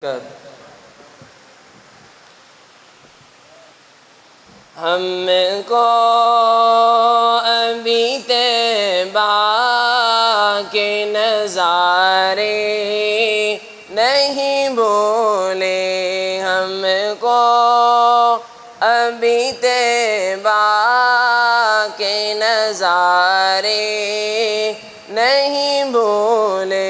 ہم کو ابھی طیبہ کے نظارے نہیں بھولے، ہم کو ابھی طیبہ کے نظارے نہیں بھولے۔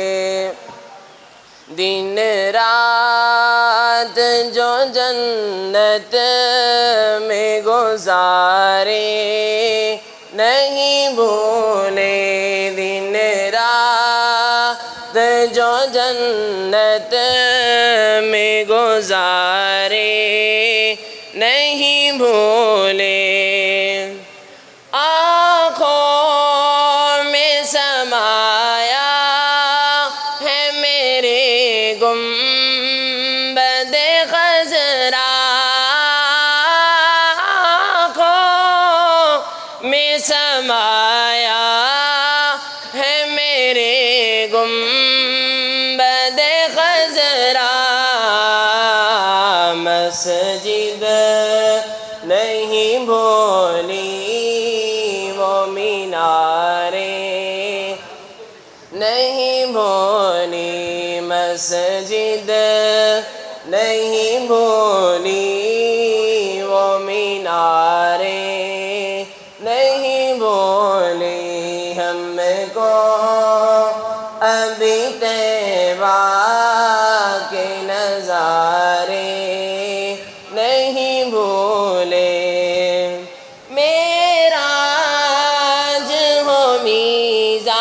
دن رات جو جنت میں گزارے نہیں بھولے، دن رات جو جنت میں گزارے نہیں بھولے۔ آنکھوں میں سمایا ہے میرے گنبد خضرا، آنکھوں میں سمایا ہے میرے گنبد خضرا، مسجد نہیں بھولی وہ میناریں نہیں بھولی، مسجد نہیں بھولی وہ میناریں نہیں بھولی۔ ہم کو ابھی طیبہ کے نظارے نہیں بھولے۔ معراج ہو میزان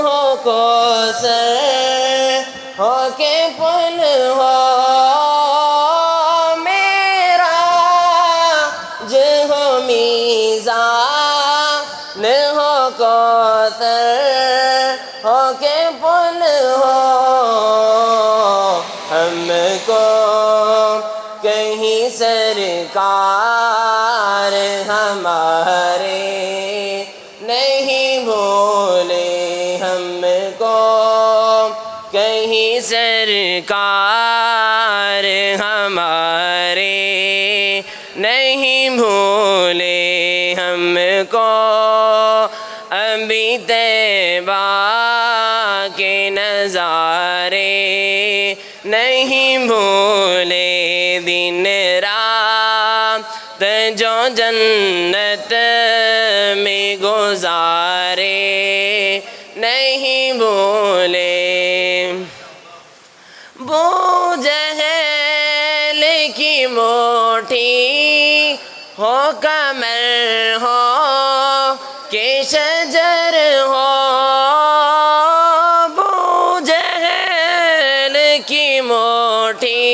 ہو کوثر ہو کے پل ہو، معراج ہو میزان ہو کوثر ہو کے پل ہو، ہم کو کہیں سرکار ہمارے نہیں بھولے، ہم کو کہیں سرکار ہمارے نہیں بھولے۔ ہم کو ابھی طیبہ کے نظارے نہیں بھولے، دن رات جو جنت میں گزارے نہیں بھولے۔ بو جہل کی موٹی ہو کمر ہو کہ شجر ہو، بو جہل کی موٹی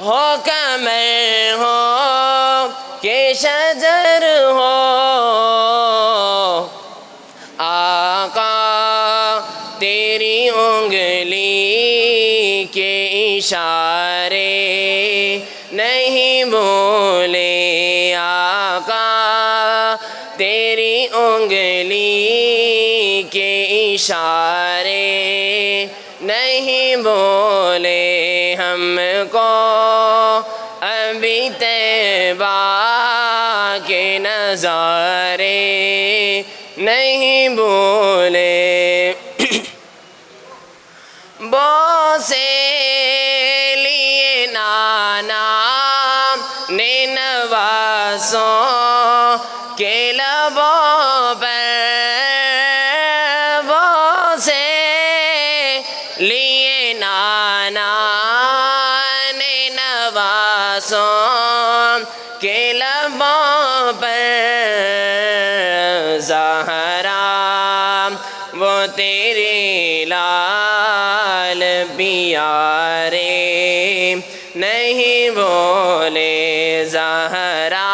ہو کمر ہو کہ شجر ہو، آقا تیری انگلی کے اشارے نہیں بھولے، آقا تیری انگلی کے اشارے نہیں بھولے۔ ہم کو ابھی طیبہ کے نظارے نہیں بھولے۔ بوسے لیے نانا نے نوازوں کے لبوں پر، بوسے لیے نانا نے نوازوں کے لبوں پر، زہرا وہ تیرے لال پیارے نہیں بھولے، زہرا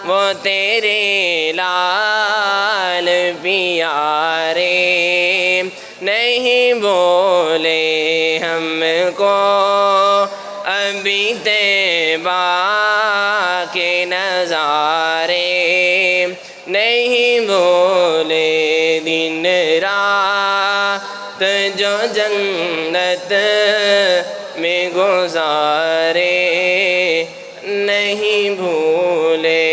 وہ تیرے لال پیارے نہیں بھولے۔ ہم کو ابھی طیبہ کے نظارے نہیں بھولے، دن رات جو جنت میں گزارے نہیں بھولے